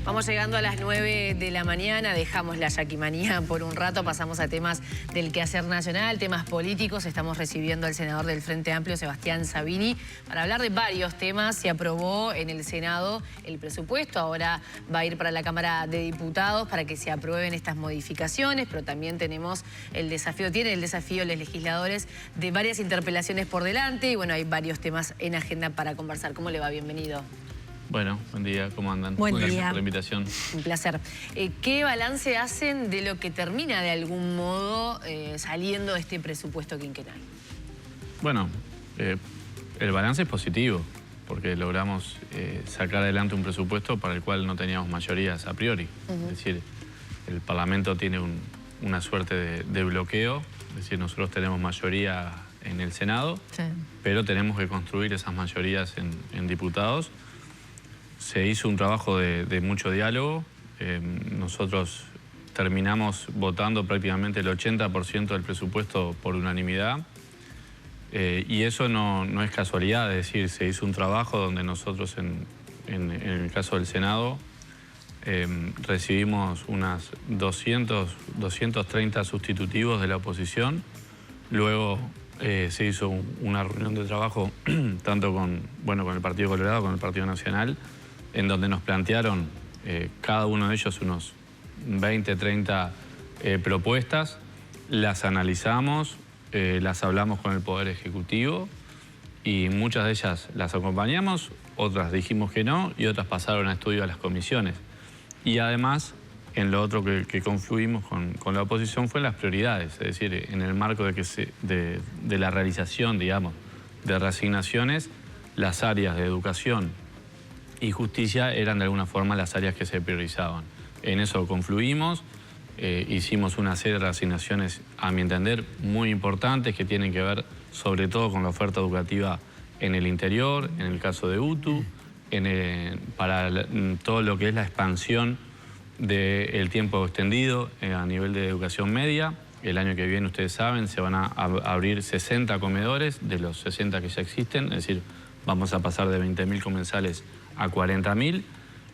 Vamos llegando a las 9 de la mañana, dejamos la yaquimanía por un rato, pasamos a temas del quehacer nacional, temas políticos. Estamos recibiendo al senador del Frente Amplio, Sebastián Sabini, para hablar de varios temas. Se aprobó en el Senado el presupuesto, ahora va a ir para la Cámara de Diputados para que se aprueben estas modificaciones, pero también tenemos el desafío, los legisladores de varias interpelaciones por delante y bueno, hay varios temas en agenda para conversar. ¿Cómo le va? Bienvenido. Bueno, buen día, ¿cómo andan? Buen día. Gracias por la invitación. Un placer. ¿Qué balance hacen de lo que termina de algún modo saliendo de este presupuesto quinquenal? Bueno, el balance es positivo, porque logramos sacar adelante un presupuesto para el cual no teníamos mayorías a priori. Es decir, el Parlamento tiene una suerte de bloqueo, es decir, nosotros tenemos mayoría en el Senado, sí, pero tenemos que construir esas mayorías en diputados. Se hizo un trabajo de mucho diálogo. Nosotros terminamos votando prácticamente el 80% del presupuesto por unanimidad. Y eso no es casualidad, es decir, se hizo un trabajo donde nosotros en el caso del Senado recibimos unas 230 sustitutivos de la oposición. Luego se hizo una reunión de trabajo tanto con el Partido Colorado, con el Partido Nacional, en donde nos plantearon cada uno de ellos unos 20, 30 propuestas, las analizamos, las hablamos con el Poder Ejecutivo y muchas de ellas las acompañamos, otras dijimos que no y otras pasaron a estudio a las comisiones. Y además, en lo otro que confluimos con la oposición fue en las prioridades, es decir, en el marco de la realización, digamos, de reasignaciones, las áreas de educación y justicia eran de alguna forma las áreas que se priorizaban. En eso confluimos, hicimos una serie de reasignaciones, a mi entender, muy importantes que tienen que ver sobre todo con la oferta educativa en el interior, en el caso de UTU, para todo lo que es la expansión del tiempo extendido a nivel de educación media. El año que viene, ustedes saben, se van a abrir 60 comedores de los 60 que ya existen, es decir, vamos a pasar de 20.000 comensales a 40.000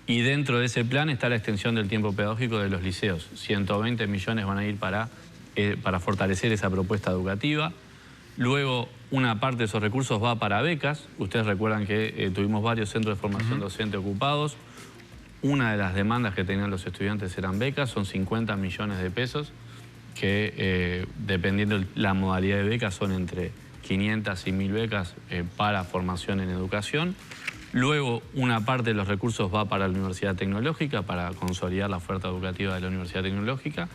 y dentro de ese plan está la extensión del tiempo pedagógico de los liceos. 120 millones van a ir para fortalecer esa propuesta educativa. Luego, una parte de esos recursos va para becas. Ustedes recuerdan que tuvimos varios centros de formación docente ocupados. Una de las demandas que tenían los estudiantes eran becas, son 50 millones de pesos que dependiendo de la modalidad de becas son entre 500 y 1.000 becas para formación en educación. Luego, una parte de los recursos va para la Universidad Tecnológica, para consolidar la oferta educativa de la Universidad Tecnológica.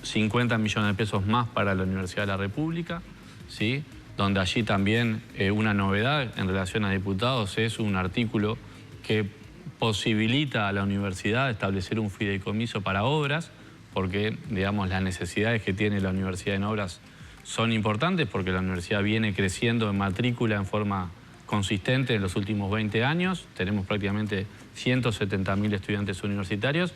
50 millones de pesos más para la Universidad de la República, ¿sí? Donde allí también una novedad en relación a diputados es un artículo que posibilita a la universidad establecer un fideicomiso para obras, porque, digamos, las necesidades que tiene la universidad en obras son importantes, porque la universidad viene creciendo en matrícula en forma consistente en los últimos 20 años. Tenemos prácticamente 170.000 estudiantes universitarios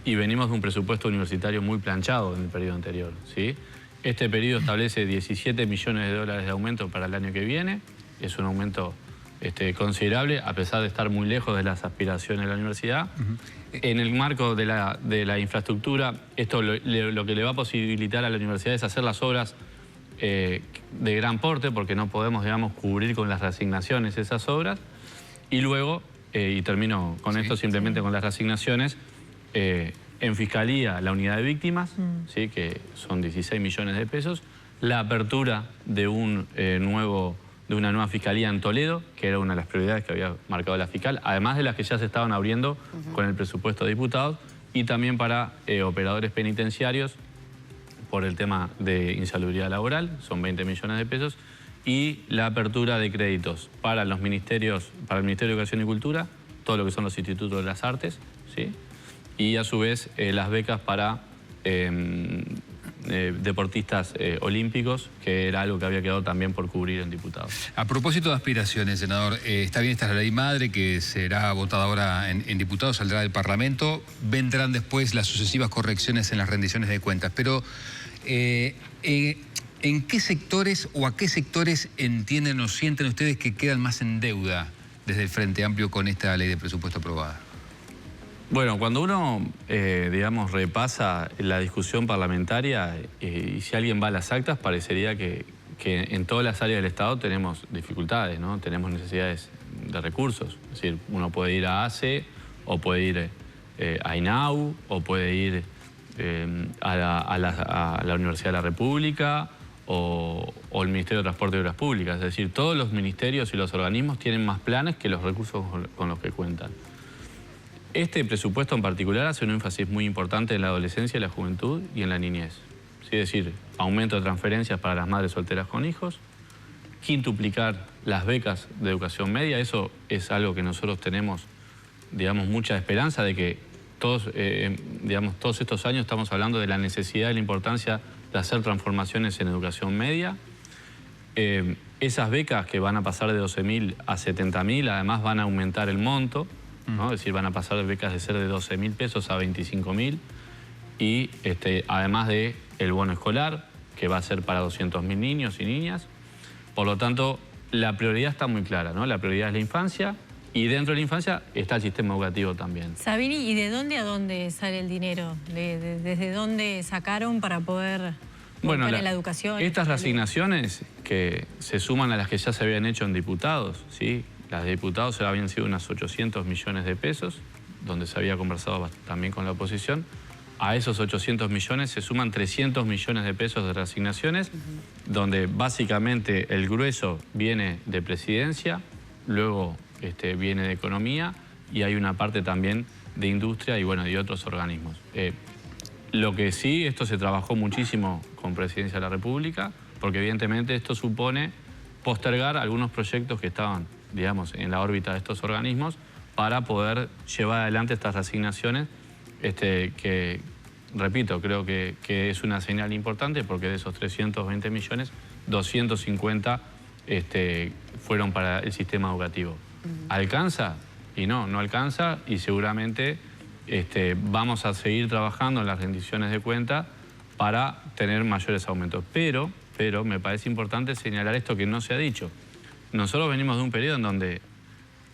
y venimos de un presupuesto universitario muy planchado en el periodo anterior, ¿sí? Este periodo establece 17 millones de dólares de aumento para el año que viene. Es un aumento considerable, a pesar de estar muy lejos de las aspiraciones de la universidad. En el marco de la infraestructura, esto lo que le va a posibilitar a la universidad es hacer las obras de gran porte, porque no podemos, digamos, cubrir con las reasignaciones esas obras. Y luego, y termino con esto simplemente con las reasignaciones, en Fiscalía, la unidad de víctimas, ¿sí? Que son 16 millones de pesos, la apertura de una nueva Fiscalía en Toledo, que era una de las prioridades que había marcado la fiscal, además de las que ya se estaban abriendo con el presupuesto de diputados, y también para operadores penitenciarios, por el tema de insalubridad laboral, son 20 millones de pesos, y la apertura de créditos para los ministerios, para el Ministerio de Educación y Cultura, todo lo que son los institutos de las artes, ¿sí? Y a su vez las becas para deportistas olímpicos, que era algo que había quedado también por cubrir en diputados. A propósito de aspiraciones, senador, está bien, esta es la ley madre que será votada ahora en diputados, saldrá del Parlamento, vendrán después las sucesivas correcciones en las rendiciones de cuentas, pero ¿en qué sectores o a qué sectores entienden o sienten ustedes que quedan más en deuda desde el Frente Amplio con esta ley de presupuesto aprobada? Bueno, cuando uno, digamos, repasa la discusión parlamentaria y si alguien va a las actas, parecería que en todas las áreas del Estado tenemos dificultades, ¿no? Tenemos necesidades de recursos. Es decir, uno puede ir a ACE o puede ir a INAU o puede ir a la Universidad de la República o el Ministerio de Transporte y Obras Públicas. Es decir, todos los ministerios y los organismos tienen más planes que los recursos con los que cuentan. Este presupuesto en particular hace un énfasis muy importante en la adolescencia, la juventud y en la niñez. Es decir, aumento de transferencias para las madres solteras con hijos, quintuplicar las becas de educación media. Eso es algo que nosotros tenemos, digamos, mucha esperanza de que todos estos años estamos hablando de la necesidad y la importancia de hacer transformaciones en educación media. Esas becas que van a pasar de 12.000 a 70.000, además van a aumentar el monto, ¿no? Es decir, van a pasar de becas de ser de 12.000 pesos a 25.000 y además de el bono escolar, que va a ser para 200.000 niños y niñas. Por lo tanto, la prioridad está muy clara, ¿no? La prioridad es la infancia y dentro de la infancia está el sistema educativo también. Sabini, ¿y de dónde a dónde sale el dinero? ¿Desde dónde sacaron para poder Bueno, la educación? Estas reasignaciones que se suman a las que ya se habían hecho en diputados, ¿sí? Las de diputados habían sido unas 800 millones de pesos, donde se había conversado también con la oposición. A esos 800 millones se suman 300 millones de pesos de reasignaciones, donde básicamente el grueso viene de presidencia, luego viene de economía y hay una parte también de industria y bueno, de otros organismos. Lo que sí, esto se trabajó muchísimo con Presidencia de la República, porque evidentemente esto supone postergar algunos proyectos que estaban, digamos, en la órbita de estos organismos para poder llevar adelante estas asignaciones que, repito, creo que es una señal importante porque de esos 320 millones, 250 fueron para el sistema educativo. ¿Alcanza? Y no alcanza y seguramente vamos a seguir trabajando en las rendiciones de cuenta para tener mayores aumentos. Pero me parece importante señalar esto que no se ha dicho. Nosotros venimos de un periodo en donde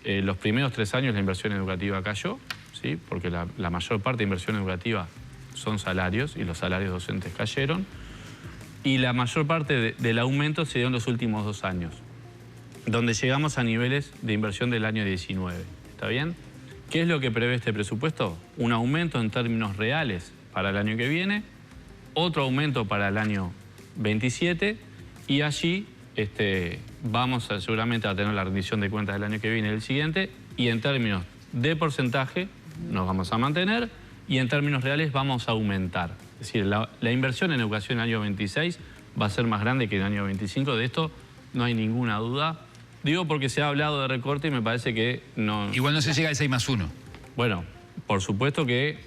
los primeros 3 años la inversión educativa cayó, ¿sí? Porque la mayor parte de inversión educativa son salarios y los salarios docentes cayeron. Y la mayor parte del aumento se dio en los últimos 2 años, donde llegamos a niveles de inversión del año 19. ¿Está bien? ¿Qué es lo que prevé este presupuesto? Un aumento en términos reales para el año que viene, otro aumento para el año 27 y allí vamos seguramente a tener la rendición de cuentas del año que viene y el siguiente y en términos de porcentaje nos vamos a mantener y en términos reales vamos a aumentar. Es decir, la inversión en educación en el año 26 va a ser más grande que en el año 25, de esto no hay ninguna duda. Digo porque se ha hablado de recorte y me parece que no... Igual no se llega al 6+1. Bueno, por supuesto que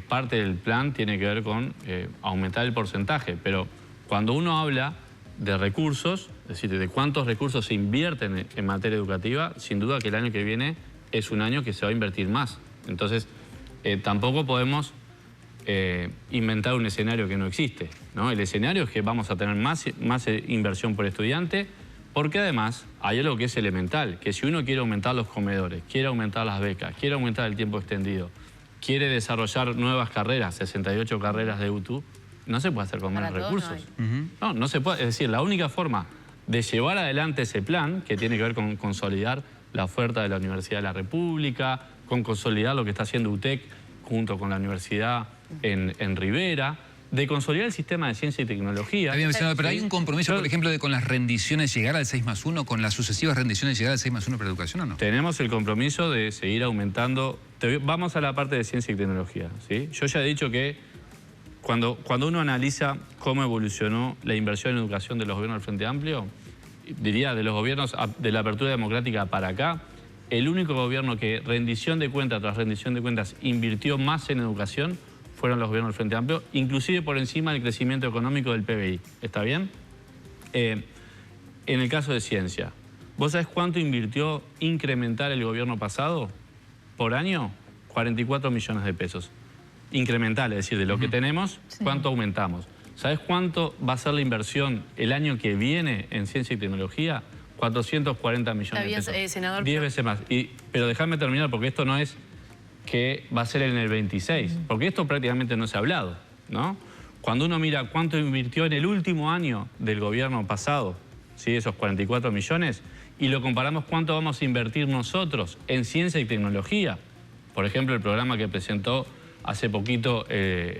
parte del plan tiene que ver con aumentar el porcentaje, pero cuando uno habla de recursos, es decir, de cuántos recursos se invierten en materia educativa, sin duda que el año que viene es un año que se va a invertir más. Entonces, tampoco podemos inventar un escenario que no existe, ¿no? El escenario es que vamos a tener más inversión por estudiante, porque además hay algo que es elemental, que si uno quiere aumentar los comedores, quiere aumentar las becas, quiere aumentar el tiempo extendido, quiere desarrollar nuevas carreras, 68 carreras de UTU, no se puede hacer con menos recursos. No se puede. Es decir, la única forma de llevar adelante ese plan, que tiene que ver con consolidar la oferta de la Universidad de la República, con consolidar lo que está haciendo UTEC junto con la Universidad en Rivera, de consolidar el sistema de ciencia y tecnología. Había mencionado, pero hay un compromiso, por ejemplo, de con las rendiciones llegar al 6+1, con las sucesivas rendiciones llegar al 6+1 para educación, ¿o no? Tenemos el compromiso de seguir aumentando. Vamos a la parte de ciencia y tecnología, ¿sí? Yo ya he dicho que cuando uno analiza cómo evolucionó la inversión en educación de los gobiernos del Frente Amplio, diría de los gobiernos de la apertura democrática para acá, el único gobierno que rendición de cuentas tras rendición de cuentas invirtió más en educación fueron los gobiernos del Frente Amplio, inclusive por encima del crecimiento económico del PBI. ¿Está bien? En el caso de ciencia, ¿vos sabés cuánto invirtió incrementar el gobierno pasado? Por año, 44 millones de pesos. Incremental, es decir, de lo que tenemos, ¿cuánto aumentamos? ¿Sabés cuánto va a ser la inversión el año que viene en ciencia y tecnología? 440 millones de pesos. Senador, 10 veces más. Pero déjame terminar porque esto no es que va a ser en el 26, porque esto prácticamente no se ha hablado, ¿no? Cuando uno mira cuánto invirtió en el último año del gobierno pasado, ¿sí? Esos 44 millones, y lo comparamos cuánto vamos a invertir nosotros en ciencia y tecnología. Por ejemplo, el programa que presentó hace poquito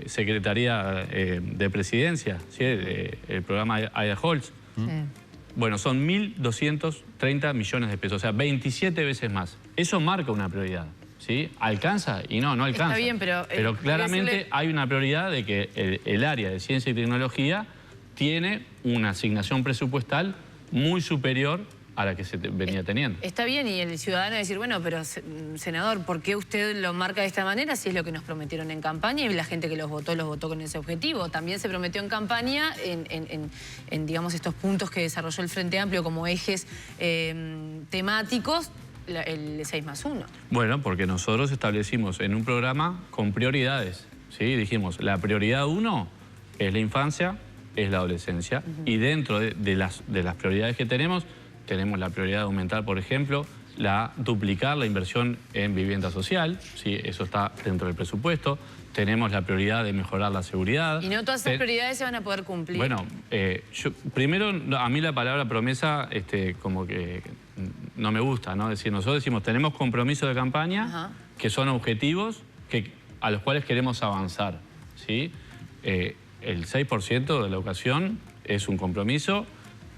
Secretaría de Presidencia, ¿sí? El programa Aida Holz. Sí. Bueno, son 1.230 millones de pesos, o sea, 27 veces más. Eso marca una prioridad, ¿sí? ¿Alcanza? Y no alcanza. Está bien, pero claramente hay una prioridad de que el área de ciencia y tecnología tiene una asignación presupuestal muy superior a la que se venía teniendo. Está bien, y el ciudadano decir, bueno, pero senador, ¿por qué usted lo marca de esta manera si es lo que nos prometieron en campaña y la gente que los votó con ese objetivo? También se prometió en campaña en digamos, estos puntos que desarrolló el Frente Amplio como ejes temáticos, el 6+1. Bueno, porque nosotros establecimos en un programa con prioridades, ¿sí? Dijimos, la prioridad 1 es la infancia, es la adolescencia, y dentro de las prioridades que tenemos la prioridad de aumentar, por ejemplo, duplicar la inversión en vivienda social, ¿sí? Eso está dentro del presupuesto. Tenemos la prioridad de mejorar la seguridad. Y no todas esas prioridades se van a poder cumplir. Bueno, primero, a mí la palabra promesa como que no me gusta, ¿no? Es decir, nosotros decimos, tenemos compromisos de campaña que son objetivos a los cuales queremos avanzar, ¿sí? El 6% de la educación es un compromiso,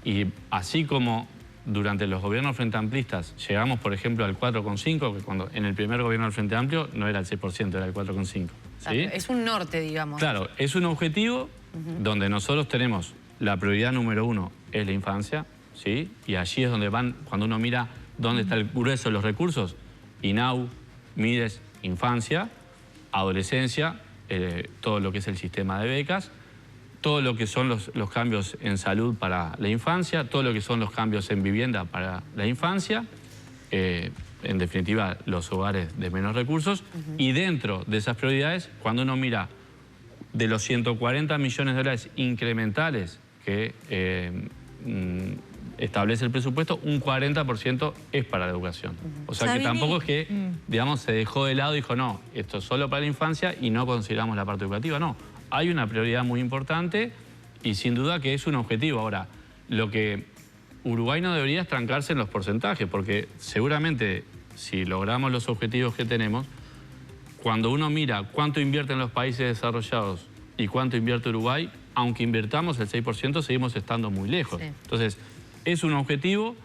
y así como durante los gobiernos frente amplistas llegamos, por ejemplo, al 4,5, que cuando en el primer gobierno del Frente Amplio no era el 6%, era el 4,5. ¿Sí? Es un norte, digamos. Claro, es un objetivo donde nosotros tenemos la prioridad número 1 es la infancia, ¿sí? Y allí es donde van, cuando uno mira dónde está el grueso de los recursos, INAU, MIDES, infancia, adolescencia, todo lo que es el sistema de becas, todo lo que son los cambios en salud para la infancia, todo lo que son los cambios en vivienda para la infancia, en definitiva los hogares de menos recursos, y dentro de esas prioridades, cuando uno mira de los 140 millones de dólares incrementales que establece el presupuesto, un 40% es para la educación. O sea que tampoco es que, digamos, se dejó de lado y dijo, no, esto es solo para la infancia y no consideramos la parte educativa, no. Hay una prioridad muy importante y sin duda que es un objetivo. Ahora, lo que Uruguay no debería es trancarse en los porcentajes, porque seguramente si logramos los objetivos que tenemos, cuando uno mira cuánto invierten los países desarrollados y cuánto invierte Uruguay, aunque invirtamos el 6%, seguimos estando muy lejos. Sí. Entonces, es un objetivo.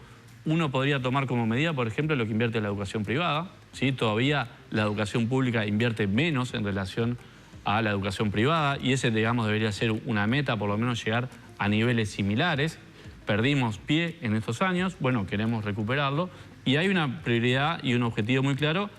Uno podría tomar como medida, por ejemplo, lo que invierte la educación privada, ¿sí? Todavía la educación pública invierte menos en relación a la educación privada, y ese, digamos, debería ser una meta, por lo menos llegar a niveles similares. Perdimos pie en estos años, bueno, queremos recuperarlo, y hay una prioridad y un objetivo muy claro,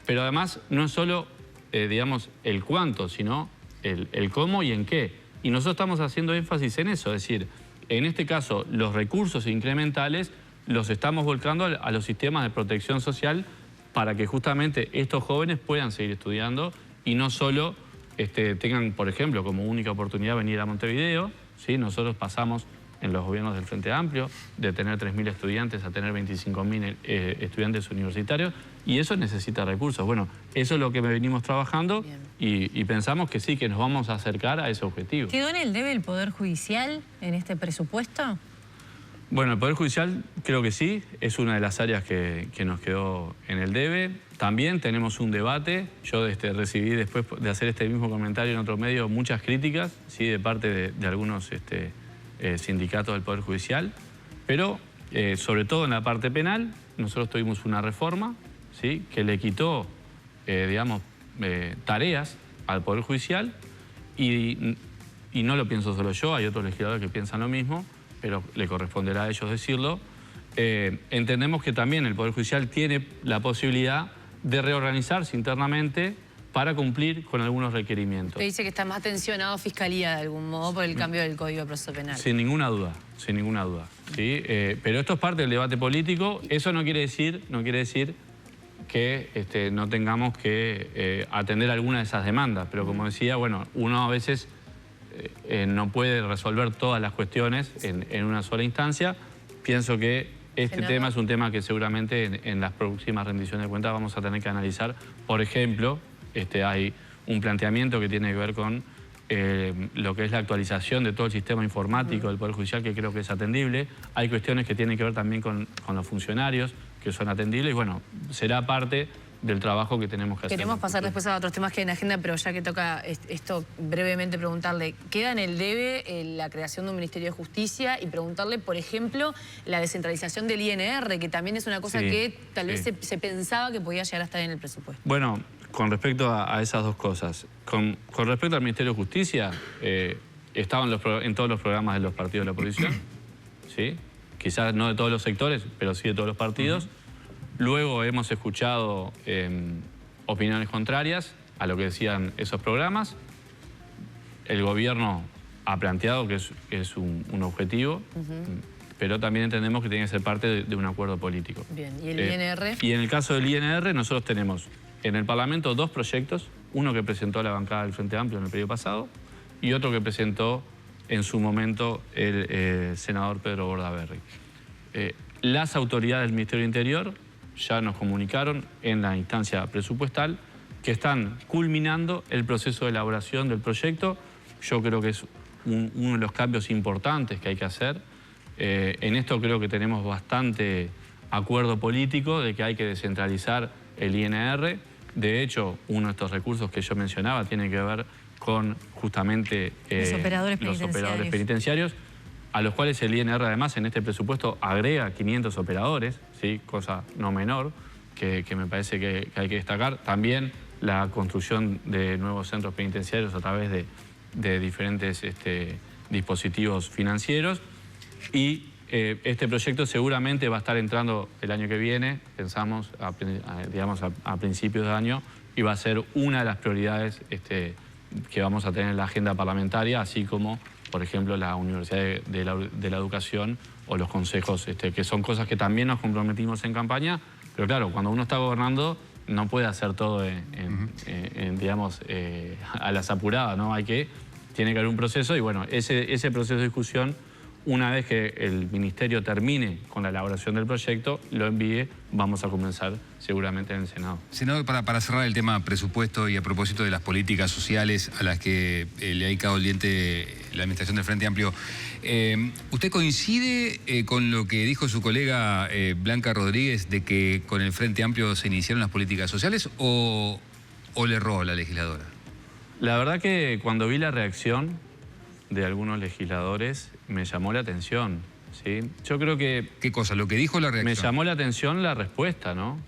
pero además no es solo, digamos, el cuánto, sino el cómo y en qué. Y nosotros estamos haciendo énfasis en eso, es decir, en este caso, los recursos incrementales los estamos volcando a los sistemas de protección social para que justamente estos jóvenes puedan seguir estudiando y no solo tengan, por ejemplo, como única oportunidad venir a Montevideo, ¿sí? Nosotros pasamos en los gobiernos del Frente Amplio de tener 3.000 estudiantes a tener 25.000 estudiantes universitarios, y eso necesita recursos. Bueno, eso es lo que venimos trabajando y pensamos que sí, que nos vamos a acercar a ese objetivo. ¿Quedó en el debe el Poder Judicial en este presupuesto? Bueno, el Poder Judicial creo que sí, es una de las áreas que nos quedó en el debe. También tenemos un debate. Yo recibí, después de hacer este mismo comentario en otro medio, muchas críticas, ¿sí? De parte de algunos sindicatos del Poder Judicial, pero sobre todo en la parte penal, nosotros tuvimos una reforma, ¿sí? Que le quitó, digamos, tareas al Poder Judicial, y no lo pienso solo yo, hay otros legisladores que piensan lo mismo, pero le corresponderá a ellos decirlo. Entendemos que también el Poder Judicial tiene la posibilidad de reorganizarse internamente para cumplir con algunos requerimientos. Usted dice que está más tensionado Fiscalía de algún modo por el cambio del Código de Proceso Penal. Sin ninguna duda, sin ninguna duda, ¿sí? Pero esto es parte del debate político. Eso no quiere decir que no tengamos que atender alguna de esas demandas. Pero como decía, bueno, uno a veces no puede resolver todas las cuestiones en una sola instancia. Pienso que este Senador. tema es un tema que seguramente en las próximas rendiciones de cuentas vamos a tener que analizar. Por ejemplo, hay un planteamiento que tiene que ver con lo que es la actualización de todo el sistema informático del Poder Judicial, que creo que es atendible. Hay cuestiones que tienen que ver también con los funcionarios, que son atendibles, y bueno, será parte del trabajo que tenemos que hacer. Queremos pasar después a otros temas que hay en la agenda, pero ya que toca esto, brevemente preguntarle, ¿queda en el debe la creación de un Ministerio de Justicia? Y preguntarle, por ejemplo, la descentralización del INR, que también es una cosa Sí, que tal vez sí. se pensaba que podía llegar a estar en el presupuesto. Bueno, con respecto a esas dos cosas, con respecto al Ministerio de Justicia, estaba en todos los programas de los partidos de la oposición, ¿sí? Quizás no de todos los sectores, pero sí de todos los partidos. Luego hemos escuchado opiniones contrarias a lo que decían esos programas. El gobierno ha planteado que es un objetivo, pero también entendemos que tiene que ser parte de un acuerdo político. Bien, ¿y el INR? Y en el caso del INR, nosotros tenemos en el Parlamento dos proyectos, uno que presentó la bancada del Frente Amplio en el periodo pasado y otro que presentó en su momento el senador Pedro Bordaberry. Las autoridades del Ministerio del Interior ya nos comunicaron en la instancia presupuestal que están culminando el proceso de elaboración del proyecto. Yo creo que es uno de los cambios importantes que hay que hacer. En esto creo que tenemos bastante acuerdo político de que hay que descentralizar el INR. De hecho, uno de estos recursos que yo mencionaba tiene que ver con justamente Los operadores penitenciarios, a los cuales el INR además en este presupuesto agrega 500 operadores, ¿sí? Cosa no menor, que me parece que hay que destacar. También la construcción de nuevos centros penitenciarios a través de diferentes dispositivos financieros. Y este proyecto seguramente va a estar entrando el año que viene, pensamos, digamos, a principios de año, y va a ser una de las prioridades que vamos a tener en la agenda parlamentaria, así como, por ejemplo, la Universidad de la Educación o los consejos, que son cosas que también nos comprometimos en campaña, pero claro, cuando uno está gobernando no puede hacer todo digamos, a las apuradas, ¿no? Tiene que haber un proceso y bueno, ese proceso de discusión, una vez que el Ministerio termine con la elaboración del proyecto, lo envíe, vamos a comenzar seguramente en el Senado. Senador, para cerrar el tema presupuesto y a propósito de las políticas sociales a las que le ha dedicado el diente la administración del Frente Amplio, ¿usted coincide con lo que dijo su colega Blanca Rodríguez de que con el Frente Amplio se iniciaron las políticas sociales o le erró la legisladora? La verdad que cuando vi la reacción de algunos legisladores me llamó la atención, ¿sí? Yo creo que... ¿Qué cosa? ¿Lo que dijo o la reacción? Me llamó la atención la respuesta, ¿no?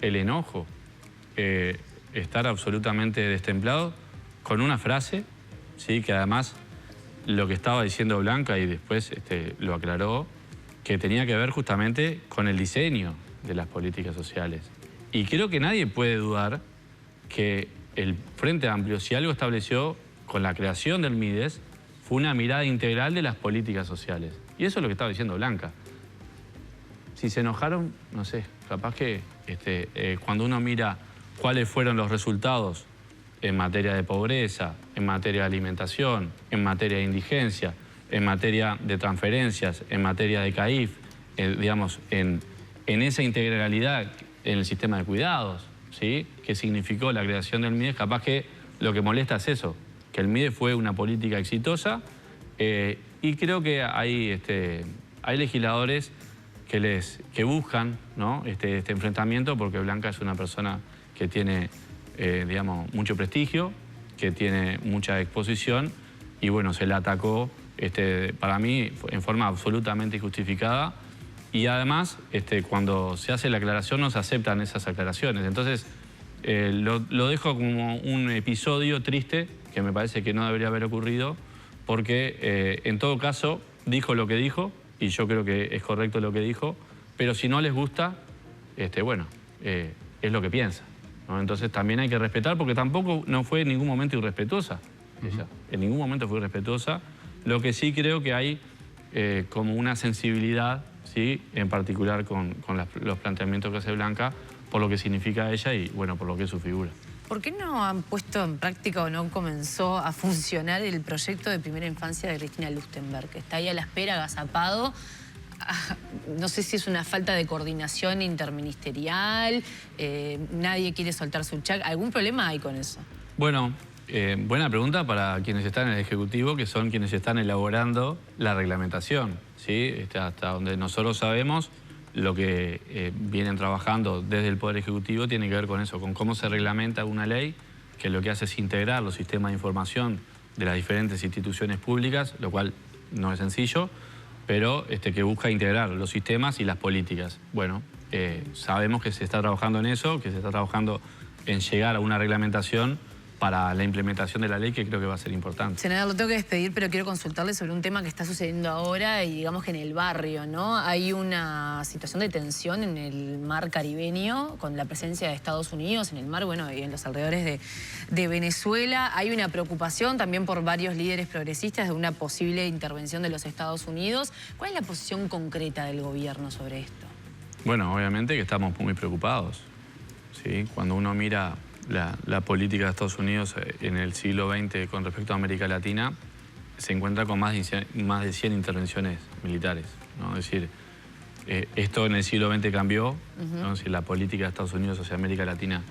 El enojo. Estar absolutamente destemplado con una frase, ¿sí? Que además lo que estaba diciendo Blanca y después lo aclaró, que tenía que ver justamente con el diseño de las políticas sociales. Y creo que nadie puede dudar que el Frente Amplio, si algo estableció con la creación del MIDES, fue una mirada integral de las políticas sociales. Y eso es lo que estaba diciendo Blanca. Si se enojaron, no sé, capaz que cuando uno mira cuáles fueron los resultados en materia de pobreza, en materia de alimentación, en materia de indigencia, en materia de transferencias, en materia de CAIF, digamos, en esa integralidad en el sistema de cuidados, ¿sí? Que significó la creación del MIDES, capaz que lo que molesta es eso, que el MIDES fue una política exitosa y creo que hay legisladores que buscan, ¿no? este enfrentamiento porque Blanca es una persona que tiene, digamos, mucho prestigio, que tiene mucha exposición y bueno, se la atacó, para mí, en forma absolutamente injustificada y además, cuando se hace la aclaración no se aceptan esas aclaraciones. Entonces, lo dejo como un episodio triste que me parece que no debería haber ocurrido, porque en todo caso dijo lo que dijo, y yo creo que es correcto lo que dijo, pero si no les gusta, bueno, es lo que piensa, ¿no? Entonces también hay que respetar, porque tampoco no fue en ningún momento irrespetuosa ella, en ningún momento fue irrespetuosa. Lo que sí creo que hay como una sensibilidad, ¿sí? En particular con los planteamientos que hace Blanca, por lo que significa ella y bueno, por lo que es su figura. ¿Por qué no han puesto en práctica o no comenzó a funcionar el proyecto de primera infancia de Cristina Lustenberg? Que está ahí a la espera, agazapado. no sé si es una falta de coordinación interministerial, nadie quiere soltar su cheque. ¿Algún problema hay con eso? Bueno, buena pregunta para quienes están en el Ejecutivo, que son quienes están elaborando la reglamentación, ¿sí? Hasta donde nosotros sabemos, lo que vienen trabajando desde el Poder Ejecutivo tiene que ver con eso, con cómo se reglamenta una ley, que lo que hace es integrar los sistemas de información de las diferentes instituciones públicas, lo cual no es sencillo, pero que busca integrar los sistemas y las políticas. Bueno, sabemos que se está trabajando en eso, que se está trabajando en llegar a una reglamentación para la implementación de la ley, que creo que va a ser importante. Senador, lo tengo que despedir, pero quiero consultarle sobre un tema que está sucediendo ahora y digamos que en el barrio, ¿no? Hay una situación de tensión en el mar caribeño con la presencia de Estados Unidos en el mar, bueno, y en los alrededores de Venezuela. Hay una preocupación también por varios líderes progresistas de una posible intervención de los Estados Unidos. ¿Cuál es la posición concreta del gobierno sobre esto? Bueno, obviamente que estamos muy preocupados, ¿sí? Cuando uno mira la política de Estados Unidos en el siglo XX con respecto a América Latina, se encuentra con más de 100 intervenciones militares, ¿no? Es decir, esto en el siglo XX cambió, ¿no? Es decir, la política de Estados Unidos hacia América Latina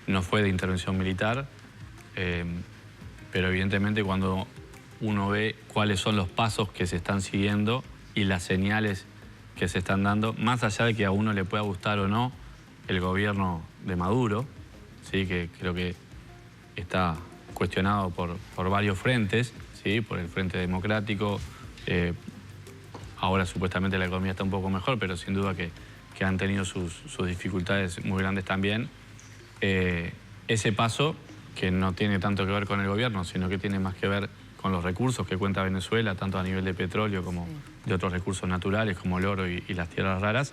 no fue de intervención militar, pero evidentemente cuando uno ve cuáles son los pasos que se están siguiendo y las señales que se están dando, más allá de que a uno le pueda gustar o no el gobierno de Maduro, ¿sí? Que creo que está cuestionado por varios frentes, ¿sí? Por el Frente Democrático, ahora supuestamente la economía está un poco mejor, pero sin duda que han tenido sus dificultades muy grandes también. Ese paso, que no tiene tanto que ver con el gobierno, sino que tiene más que ver con los recursos que cuenta Venezuela, tanto a nivel de petróleo como de otros recursos naturales como el oro y las tierras raras,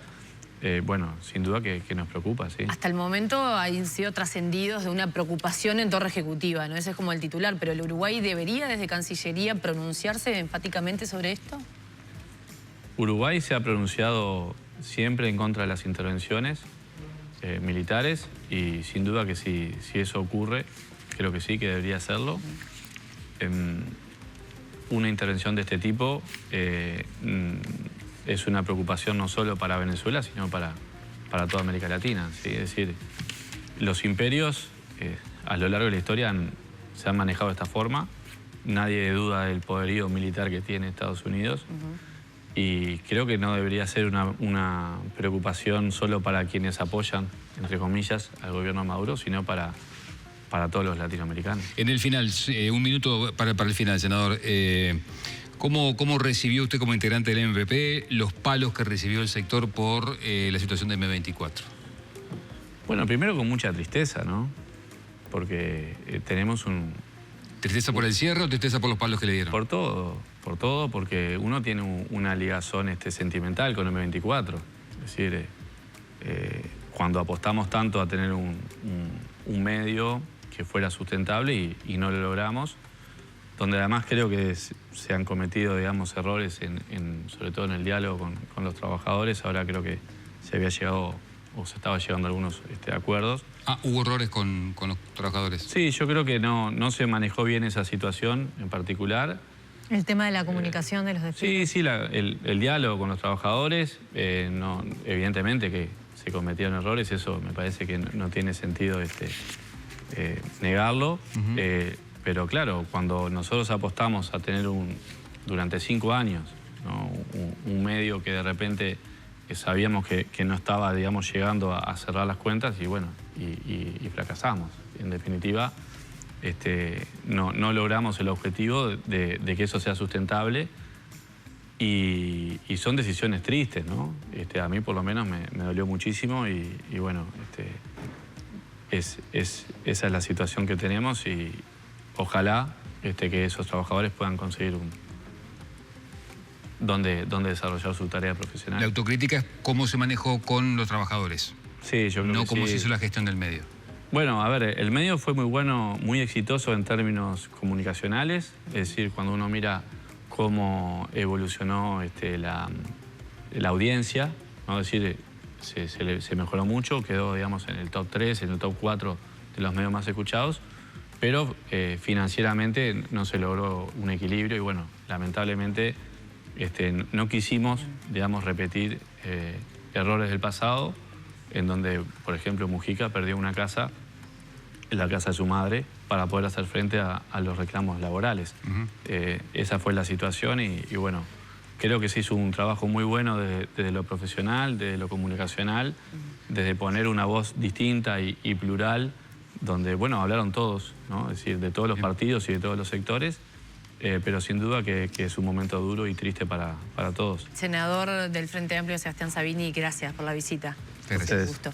bueno, sin duda que nos preocupa, sí. Hasta el momento han sido trascendidos de una preocupación en torre ejecutiva, ¿no? Ese es como el titular, pero ¿el Uruguay debería desde Cancillería pronunciarse enfáticamente sobre esto? Uruguay se ha pronunciado siempre en contra de las intervenciones militares y sin duda que si eso ocurre, creo que sí, que debería hacerlo. Una intervención de este tipo es una preocupación no solo para Venezuela, sino para toda América Latina, ¿sí? Es decir, los imperios a lo largo de la historia se han manejado de esta forma. Nadie duda del poderío militar que tiene Estados Unidos. Y creo que no debería ser una preocupación solo para quienes apoyan, entre comillas, al gobierno de Maduro, sino para todos los latinoamericanos. En el final, un minuto para el final, senador. ¿Cómo recibió usted como integrante del MPP los palos que recibió el sector por la situación de M24? Bueno, primero con mucha tristeza, ¿no? Porque tenemos ¿Tristeza por el cierre o tristeza por los palos que le dieron? Por todo, porque uno tiene una ligazón sentimental con M24. Es decir, cuando apostamos tanto a tener un medio que fuera sustentable y no lo logramos, donde además creo que se han cometido, digamos, errores, sobre todo en el diálogo con los trabajadores. Ahora creo que se había llegado, o se estaba llegando a algunos acuerdos. ¿Hubo errores con los trabajadores? Sí, yo creo que no se manejó bien esa situación en particular. El tema de la comunicación de los despidos. Sí, el diálogo con los trabajadores, evidentemente que se cometieron errores, eso me parece que no tiene sentido negarlo. Pero claro, cuando nosotros apostamos a tener durante 5 años, ¿no? un medio que de repente sabíamos que no estaba, digamos, llegando a cerrar las cuentas y bueno, y fracasamos. En definitiva, no logramos el objetivo de que eso sea sustentable y son decisiones tristes, ¿no? A mí por lo menos me dolió muchísimo y bueno, esa es la situación que tenemos y ojalá que esos trabajadores puedan conseguir donde desarrollar su tarea profesional. La autocrítica es cómo se manejó con los trabajadores. Sí, yo creo que no cómo sí. se hizo la gestión del medio. Bueno, a ver, el medio fue muy bueno, muy exitoso en términos comunicacionales. Es decir, cuando uno mira cómo evolucionó la audiencia, ¿no? Es decir, se mejoró mucho, quedó, digamos, en el top 3, en el top 4 de los medios más escuchados. Pero financieramente no se logró un equilibrio y bueno, lamentablemente no quisimos, digamos, repetir errores del pasado, en donde, por ejemplo, Mujica perdió una casa, la casa de su madre, para poder hacer frente a los reclamos laborales. Esa fue la situación y bueno, creo que se hizo un trabajo muy bueno desde lo profesional, desde lo comunicacional, desde poner una voz distinta y plural, donde, bueno, hablaron todos, ¿no? Es decir, de todos los partidos y de todos los sectores, pero sin duda que es un momento duro y triste para todos. Senador del Frente Amplio, Sebastián Sabini, gracias por la visita. Gracias. Un gusto.